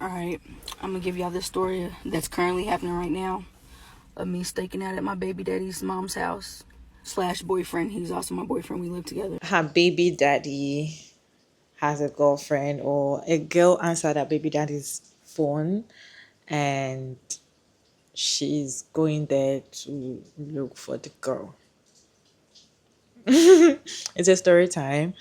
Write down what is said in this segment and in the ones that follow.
Alright, I'm gonna give y'all this story that's currently happening right now of me staking out at my baby daddy's mom's house slash boyfriend. He's also my boyfriend. We live together. Her baby daddy has a girlfriend, or a girl answered her baby daddy's phone, and she's going there to look for the girl. It's a story time,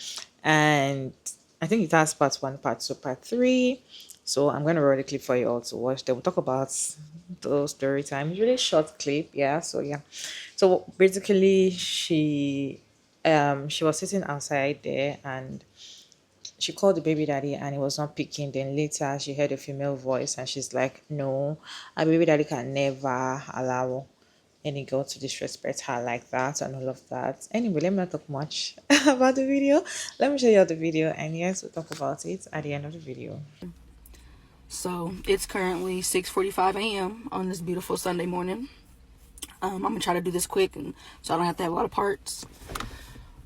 and I think it has part one, part two, part three. So I'm going to roll the clip for you all to watch. Then we'll talk about the story time. It's really short clip, yeah. So yeah, so basically she was sitting outside there, and she called the baby daddy and he was not picking. Then later she heard a female voice and she's like, no, our baby daddy can never allow any girl to disrespect her like that and all of that. Anyway, let me not talk much about the video. Let me show you the video, and yes, we'll talk about it at the end of the video. So it's currently 6:45 a.m. on this beautiful Sunday morning. I'm gonna try to do this quick, and so I don't have to have a lot of parts.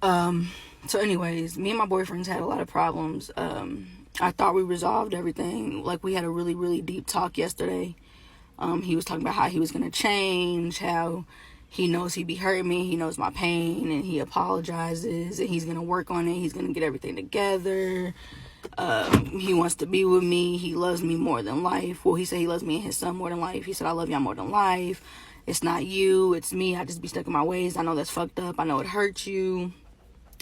So anyways, me and my boyfriends had a lot of problems. I thought we resolved everything. Like, we had a really, really deep talk yesterday. He was talking about how he was gonna change, how he knows he be hurting me, he knows my pain, and he apologizes, and he's gonna work on it, he's gonna get everything together. He wants to be with me, he loves me more than life. Well, he said he loves me and his son more than life. He said, I love y'all more than life. It's not you, it's me. I just be stuck in my ways. I know that's fucked up. I know it hurts you.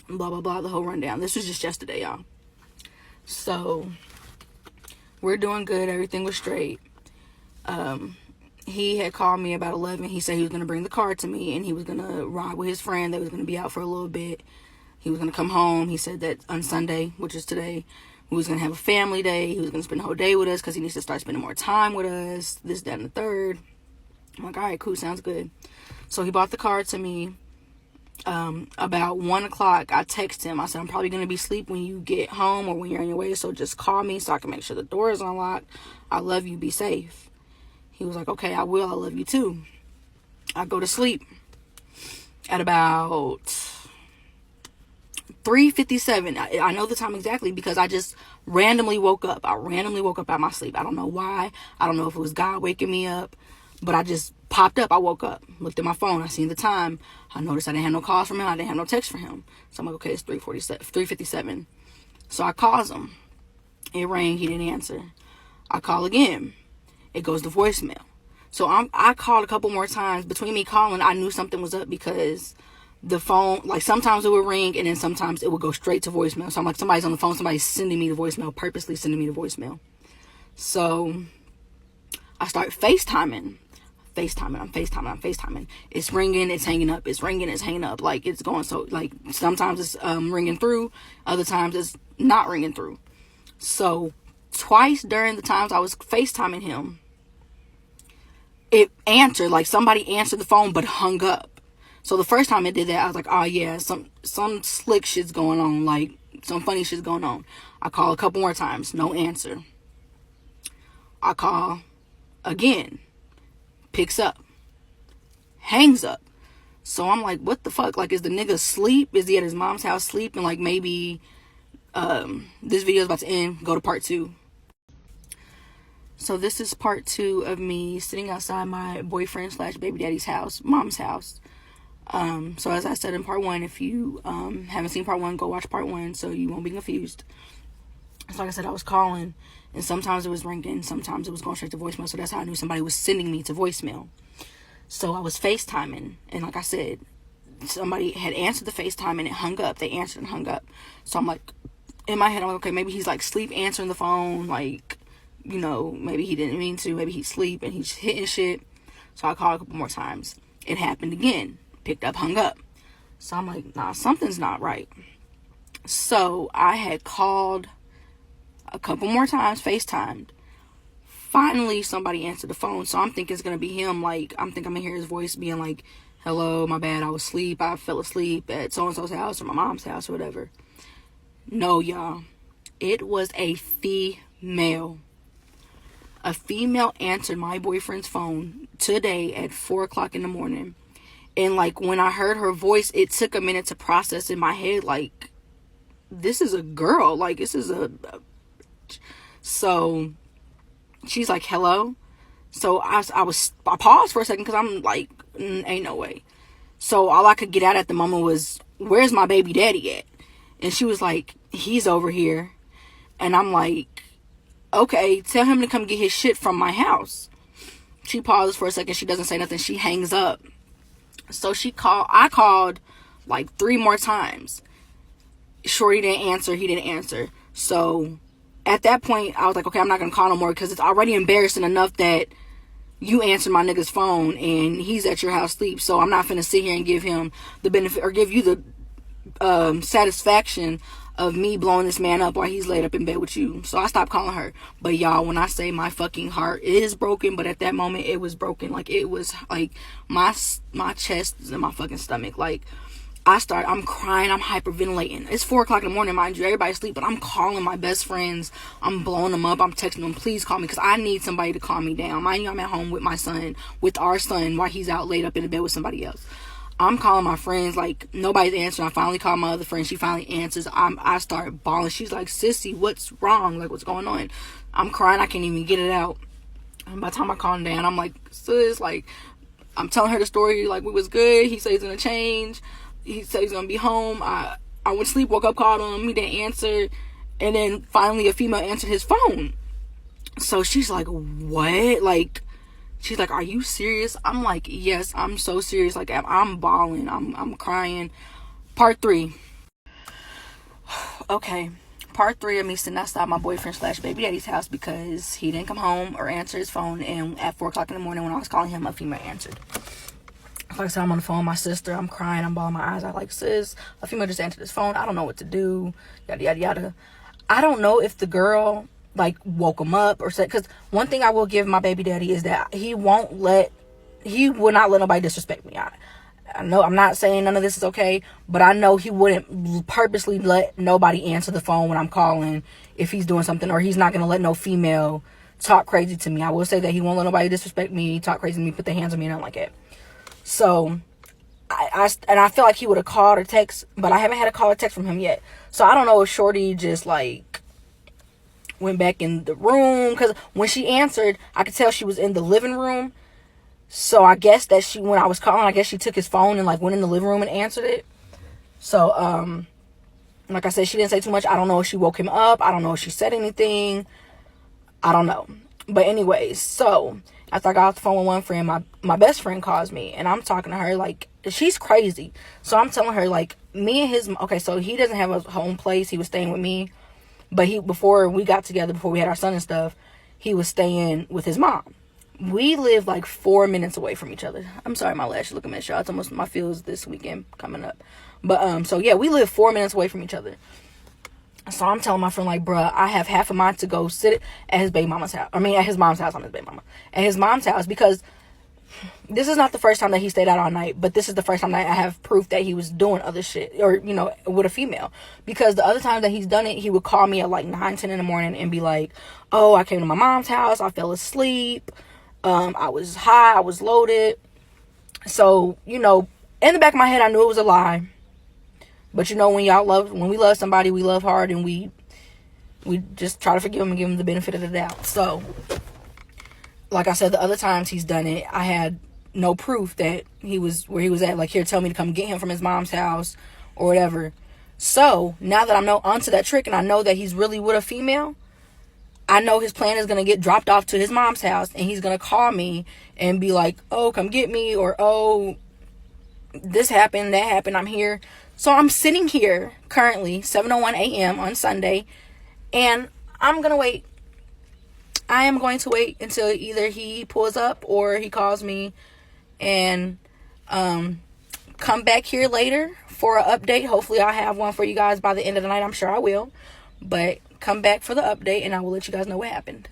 Blah, blah, blah, the whole rundown. This was just yesterday, y'all. So, we're doing good. Everything was straight. He had called me about 11. He said he was going to bring the car to me, and he was going to ride with his friend. They was going to be out for a little bit. He was going to come home. He said that on Sunday, which is today, we was going to have a family day. He was going to spend the whole day with us because he needs to start spending more time with us, this, that, and the third. I'm like, all right, cool, sounds good. So he bought the car to me. About 1 o'clock, I text him. I said, I'm probably going to be asleep when you get home or when you're on your way, so just call me so I can make sure the door is unlocked. I love you. Be safe. He was like, okay, I will. I love you too. I go to sleep at about 3:57. I know the time exactly because I just randomly woke up. I randomly woke up out of my sleep. I don't know why. I don't know if it was God waking me up, but I just popped up. I woke up, looked at my phone. I seen the time. I noticed I didn't have no calls from him. I didn't have no text from him. So I'm like, okay, it's 3:57. So I calls him. It rang. He didn't answer. I call again. It goes to voicemail. So I called a couple more times. Between me calling, I knew something was up because the phone, like, sometimes it would ring and then sometimes it would go straight to voicemail. So I'm like, somebody's on the phone. Somebody's sending me the voicemail, purposely sending me the voicemail. So I start FaceTiming. I'm FaceTiming. It's ringing, it's hanging up. It's ringing, it's hanging up. Like, it's going so, like, sometimes it's ringing through. Other times it's not ringing through. So twice during the times I was FaceTiming him, it answered, like somebody answered the phone but hung up. So the first time it did that, I was like, oh yeah, some slick shit's going on, like some funny shit's going on. I call a couple more times, no answer. I call again, picks up, hangs up. So I'm like, what the fuck? Like, is the nigga asleep? Is he at his mom's house sleeping? Like, maybe this video is about to end. Go to part two. So this is part two of me sitting outside my boyfriend slash baby daddy's house, mom's house. So as I said in part one, if you haven't seen part one, go watch part one so you won't be confused. So like I said, I was calling, and sometimes it was ringing, sometimes it was going straight to voicemail. So that's how I knew somebody was sending me to voicemail. So I was FaceTiming, and like I said, somebody had answered the FaceTime and it hung up. They answered and hung up. So I'm like, in my head, I'm like, okay, maybe he's like sleep answering the phone, like, you know, maybe he didn't mean to, maybe he's asleep and he's hitting shit. So I called a couple more times. It happened again. Picked up, hung up. So I'm like, nah, something's not right. So I had called a couple more times, FaceTimed. Finally, somebody answered the phone. So I'm thinking it's going to be him. Like, I'm thinking I'm going to hear his voice being like, hello, my bad, I was asleep. I fell asleep at so-and-so's house or my mom's house or whatever. No, y'all. It was a female. A female answered my boyfriend's phone today at 4 o'clock in the morning. And, like, when I heard her voice, it took a minute to process in my head, like, this is a girl. Like, this is a... So, She's like, hello. So I paused for a second because I'm like, ain't no way. So all I could get out at the moment was, where's my baby daddy at? And she was like, he's over here. And I'm like, okay, tell him to come get his shit from my house. She pauses for a second. She doesn't say nothing. She hangs up. So I called like 3 more times. Shorty didn't answer. He didn't answer. So at that point, I was like, okay, I'm not going to call no more because it's already embarrassing enough that you answer my nigga's phone and he's at your house sleep. So I'm not finna sit here and give him the benefit or give you the satisfaction of me blowing this man up while he's laid up in bed with you. So I stopped calling her. But y'all, when I say my fucking heart is broken, but at that moment it was broken. Like, it was like my chest is in my fucking stomach. Like, I'm crying, I'm hyperventilating. It's 4 o'clock in the morning, mind you, everybody's asleep, but I'm calling my best friends, I'm blowing them up, I'm texting them, please call me, because I need somebody to calm me down. Mind you, I'm at home with my son, with our son, while he's out laid up in the bed with somebody else. I'm calling my friends, like, nobody's answering. I finally call my other friend, she finally answers. I start bawling. She's like, sissy, what's wrong? Like, what's going on? I'm crying, I can't even get it out. And by the time I calm down, I'm like, sis, like, I'm telling her the story, like, we was good, he said he's gonna change. He said he's gonna be home. I went to sleep, woke up, called him. He didn't answer. And then finally a female answered his phone. So she's like, what? Like, she's like, are you serious? I'm like, yes, I'm so serious. Like, I'm bawling. I'm crying. Part 3. Okay. Part 3 of me sitting outside my boyfriend / baby daddy's house because he didn't come home or answer his phone. And at 4 o'clock in the morning when I was calling him, a female answered. Like I said, I'm on the phone with my sister. I'm crying. I'm bawling my eyes out. Like, sis, a female just answered his phone. I don't know what to do. Yada, yada, yada. I don't know if the girl, like, woke him up or said... Because one thing I will give my baby daddy is that he will not let nobody disrespect me. I know I'm not saying none of this is okay, but I know he wouldn't purposely let nobody answer the phone when I'm calling if he's doing something, or he's not going to let no female talk crazy to me. I will say that he won't let nobody disrespect me, talk crazy to me, put their hands on me, and nothing like that. So, I feel like he would have called or text, but I haven't had a call or text from him yet. So, I don't know if Shorty just, like, went back in the room. Because when she answered, I could tell she was in the living room. So, I guess that when I was calling, I guess she took his phone and, like, went in the living room and answered it. So, like I said, she didn't say too much. I don't know if she woke him up. I don't know if she said anything. I don't know. But anyways, so... After I got off the phone with one friend, my best friend calls me, and I'm talking to her, like, she's crazy. So I'm telling her, like, so he doesn't have a home place. He was staying with me. But before we got together, before we had our son and stuff, he was staying with his mom. We live, like, 4 minutes away from each other. I'm sorry, my lashes look a mess, y'all. It's almost my feels this weekend coming up. But, so, yeah, we live 4 minutes away from each other. So I'm telling my friend, like, bruh, I have half a mind to go sit at his baby mama's house. I mean, at his mom's house, on his baby mama. At his mom's house, because this is not the first time that he stayed out all night, but this is the first time that I have proof that he was doing other shit, or, you know, with a female. Because the other time that he's done it, he would call me at like 9, 10 in the morning and be like, oh, I came to my mom's house, I fell asleep, I was high, I was loaded. So, you know, in the back of my head, I knew it was a lie. But, you know, when we love somebody, we love hard, and we just try to forgive them and give them the benefit of the doubt. So, like I said, the other times he's done it, I had no proof that he was where he was at. Like, here, tell me to come get him from his mom's house or whatever. So, now that I'm onto that trick and I know that he's really with a female, I know his plan is going to get dropped off to his mom's house, and he's going to call me and be like, oh, come get me, or, oh, this happened, that happened, I'm here. So I'm sitting here currently, 7:01 a.m. on Sunday, and I'm going to wait. I am going to wait until either he pulls up or he calls me, and come back here later for an update. Hopefully I'll have one for you guys by the end of the night. I'm sure I will. But come back for the update, and I will let you guys know what happened.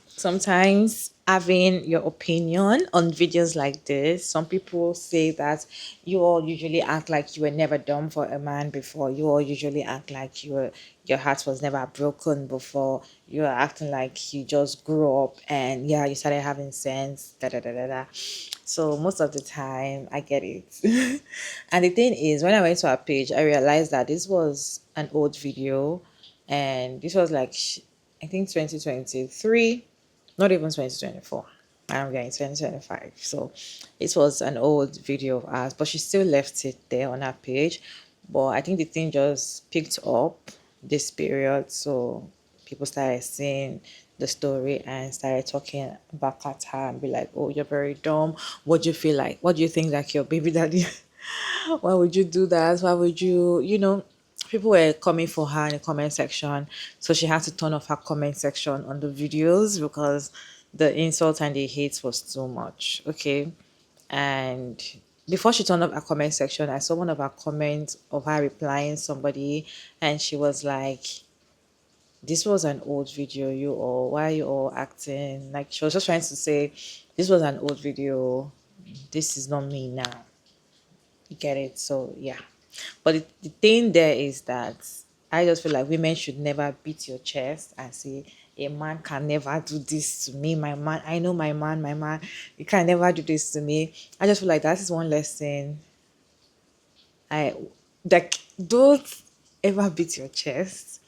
Sometimes having your opinion on videos like this, some people say that you all usually act like you were never dumb for a man before. You all usually act like your heart was never broken before. You are acting like you just grew up and yeah, you started having sense. Da da da da da. So most of the time, I get it. And the thing is, when I went to our page, I realized that this was an old video, and this was like I think 2023. Not even 2024. I'm getting 2025. So it was an old video of ours, but she still left it there on her page. But I think the thing just picked up this period. So people started seeing the story and started talking back at her and be like, oh, you're very dumb. What do you feel like? What do you think like your baby daddy? Why would you do that? Why would you, people were coming for her in the comment section. So she had to turn off her comment section on the videos because the insult and the hate was too much. Okay. And before she turned off her comment section, I saw one of her comments of her replying somebody, and she was like, this was an old video, you all, why are you all acting like, she was just trying to say this was an old video, this is not me now. You get it? So yeah. But the thing there is that I just feel like women should never beat your chest and say a man can never do this to me. My man, I know my man, you can never do this to me. I just feel like that is one lesson. I like, don't ever beat your chest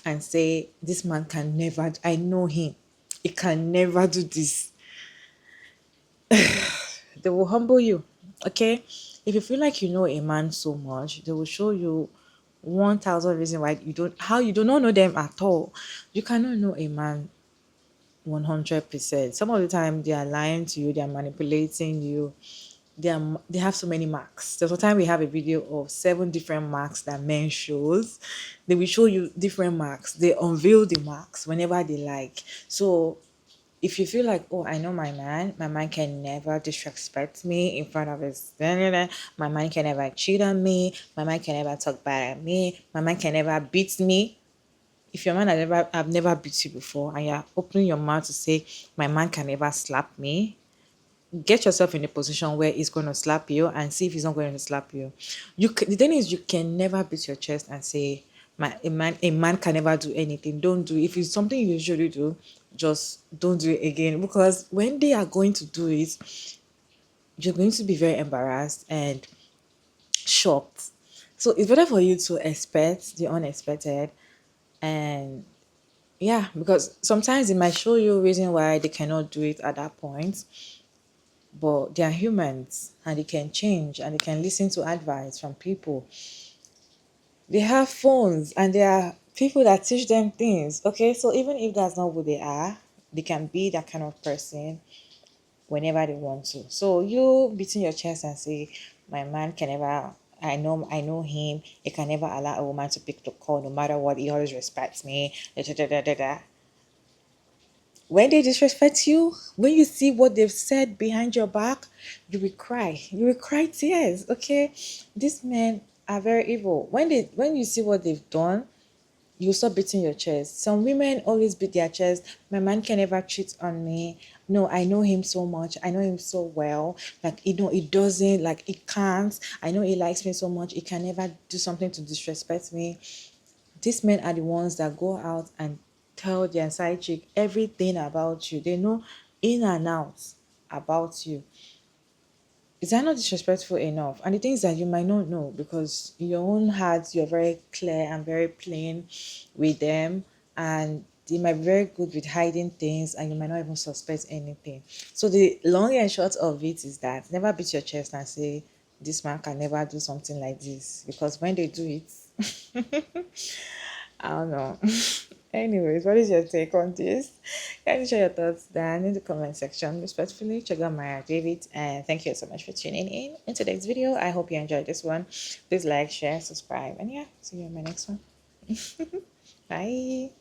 and say this man can never, I know him. He can never do this. They will humble you. Okay? If you feel like you know a man so much, they will show you 1,000 reasons why you do not know them at all. You cannot know a man 100%. Some of the time they are lying to you, they are manipulating you. They have so many marks. There's a time we have a video of 7 different marks that men shows. They will show you different marks. They unveil the marks whenever they like. So if you feel like, oh, I know my man can never disrespect me in front of his, my man can never cheat on me, my man can never talk bad at me, my man can never beat me. If your man have never beat you before and you're opening your mouth to say, my man can never slap me, get yourself in a position where he's going to slap you and see if he's not going to slap you. The thing is, you can never beat your chest and say, a man can never do anything. Don't do it. If it's something you usually do, just don't do it again, because when they are going to do it, you're going to be very embarrassed and shocked. So it's better for you to expect the unexpected. And yeah, because sometimes it might show you a reason why they cannot do it at that point, but they are humans and they can change and they can listen to advice from people. They have phones and there are people that teach them things. Okay, so even if that's not who they are, they can be that kind of person whenever they want to. So you beating your chest and say, my man can never, I know him, he can never allow a woman to pick the call no matter what, he always respects me. Da, da, da, da, da, da. When they disrespect you, when you see what they've said behind your back, you will cry. You will cry tears. Okay, these men are very evil. When you see what they've done, you stop beating your chest. Some women always beat their chest. My man can never cheat on me. No, I know him so much. I know him so well. Like, he doesn't, like, he can't. I know he likes me so much. He can never do something to disrespect me. These men are the ones that go out and tell their side chick everything about you. They know in and out about you. Is that not disrespectful enough? And the things that you might not know, because in your own heart you're very clear and very plain with them, and they might be very good with hiding things and you might not even suspect anything. So the long and short of it is that never beat your chest and say this man can never do something like this, because when they do it, I don't know. Anyways, what is your take on this? Can you share your thoughts down in the comment section? Respectfully, check out my David, and thank you so much for tuning in today's video. I hope you enjoyed this one. Please like, share, subscribe, and yeah, see you in my next one. Bye.